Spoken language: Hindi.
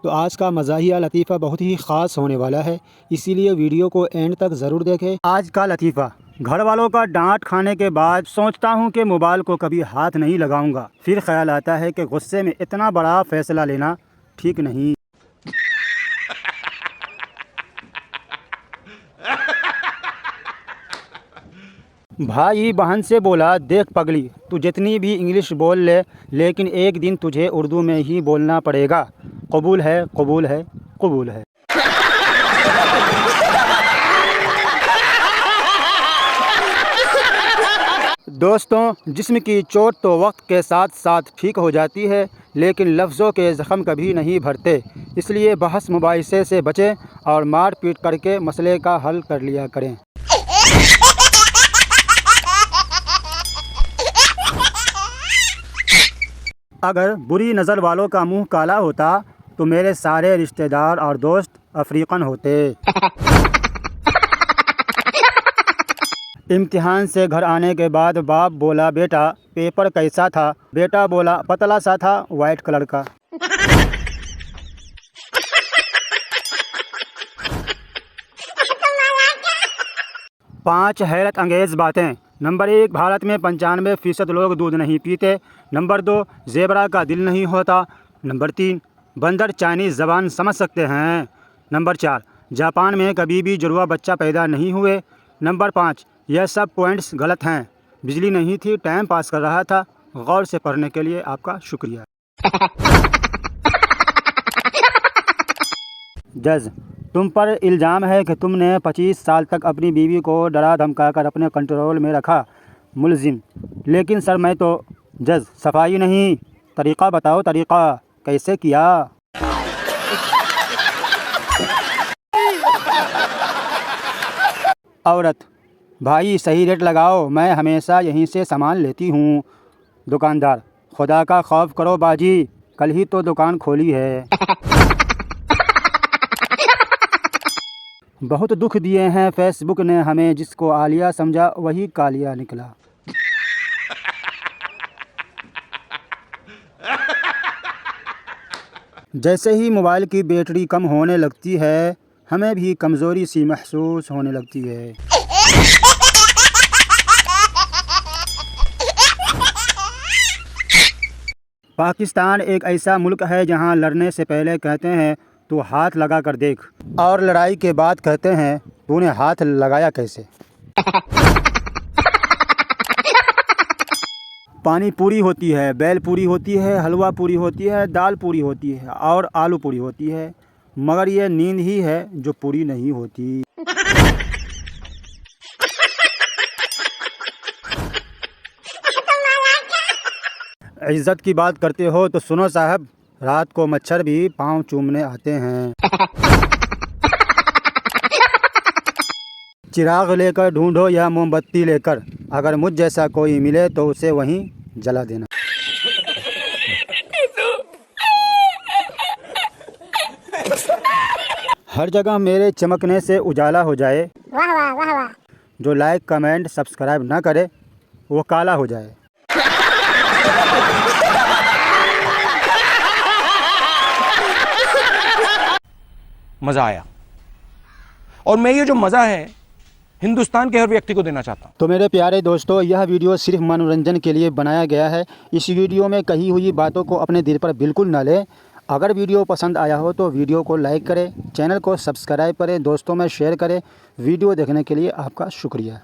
तो आज का मज़ाहिया लतीफ़ा बहुत ही ख़ास होने वाला है, इसीलिए वीडियो को एंड तक ज़रूर देखें। आज का लतीफ़ा, घर वालों का डांट खाने के बाद सोचता हूँ कि मोबाइल को कभी हाथ नहीं लगाऊंगा। फिर ख्याल आता है कि गुस्से में इतना बड़ा फ़ैसला लेना ठीक नहीं। भाई बहन से बोला, देख पगली, तू जितनी भी इंग्लिश बोल ले, लेकिन एक दिन तुझे उर्दू में ही बोलना पड़ेगा। कबूल है, कबूल है, कबूल है। दोस्तों, जिस्म की चोट तो वक्त के साथ साथ ठीक हो जाती है, लेकिन लफ्ज़ों के ज़ख़म कभी नहीं भरते। इसलिए बहस मुबाहिसे से बचें और मार पीट करके मसले का हल कर लिया करें। अगर बुरी नज़र वालों का मुंह काला होता तो मेरे सारे रिश्तेदार और दोस्त अफ्रीकन होते। इम्तिहान से घर आने के बाद बाप बोला, बेटा पेपर कैसा था? बेटा बोला, पतला सा था, वाइट कलर का। पाँच हैरत अंगेज़ बातें। नंबर 1, भारत में 95% लोग दूध नहीं पीते। नंबर 2, ज़ेबरा का दिल नहीं होता। नंबर 3, बंदर चाइनीज़ ज़बान समझ सकते हैं। नंबर 4, जापान में कभी भी जुड़वा बच्चा पैदा नहीं हुए। नंबर 5, यह सब पॉइंट्स गलत हैं। बिजली नहीं थी, टाइम पास कर रहा था। गौर से पढ़ने के लिए आपका शुक्रिया। जज, तुम पर इल्ज़ाम है कि तुमने 25 साल तक अपनी बीवी को डरा धमका कर अपने कंट्रोल में रखा। मुलजिम, लेकिन सर मैं तो। जज, सफाई नहीं, तरीक़ा बताओ, तरीक़ा कैसे किया? औरत, भाई सही रेट लगाओ, मैं हमेशा यहीं से सामान लेती हूँ। दुकानदार, खुदा का खौफ करो बाजी, कल ही तो दुकान खोली है। बहुत दुख दिए हैं फेसबुक ने हमें, जिसको आलिया समझा वही कालिया निकला। जैसे ही मोबाइल की बैटरी कम होने लगती है, हमें भी कमज़ोरी सी महसूस होने लगती है। पाकिस्तान एक ऐसा मुल्क है जहां लड़ने से पहले कहते हैं तू हाथ लगा कर देख, और लड़ाई के बाद कहते हैं तूने हाथ लगाया कैसे। पानी पूरी होती है, बेल पूरी होती है, हलवा पूरी होती है, दाल पूरी होती है और आलू पूरी होती है, मगर ये नींद ही है जो पूरी नहीं होती। इज्जत की बात करते हो तो सुनो साहब, रात को मच्छर भी पाँव चूमने आते हैं। चिराग लेकर ढूंढो या मोमबत्ती लेकर, अगर मुझ जैसा कोई मिले तो उसे वहीं जला देना। हर जगह मेरे चमकने से उजाला हो जाए। वाह वाह वाह वाह। जो लाइक कमेंट सब्सक्राइब ना करे वो काला हो जाए। मज़ा आया, और मैं ये जो मज़ा है हिंदुस्तान के हर व्यक्ति को देना चाहता हूँ। तो मेरे प्यारे दोस्तों, यह वीडियो सिर्फ मनोरंजन के लिए बनाया गया है। इस वीडियो में कही हुई बातों को अपने दिल पर बिल्कुल न लें। अगर वीडियो पसंद आया हो तो वीडियो को लाइक करें, चैनल को सब्सक्राइब करें, दोस्तों में शेयर करें। वीडियो देखने के लिए आपका शुक्रिया।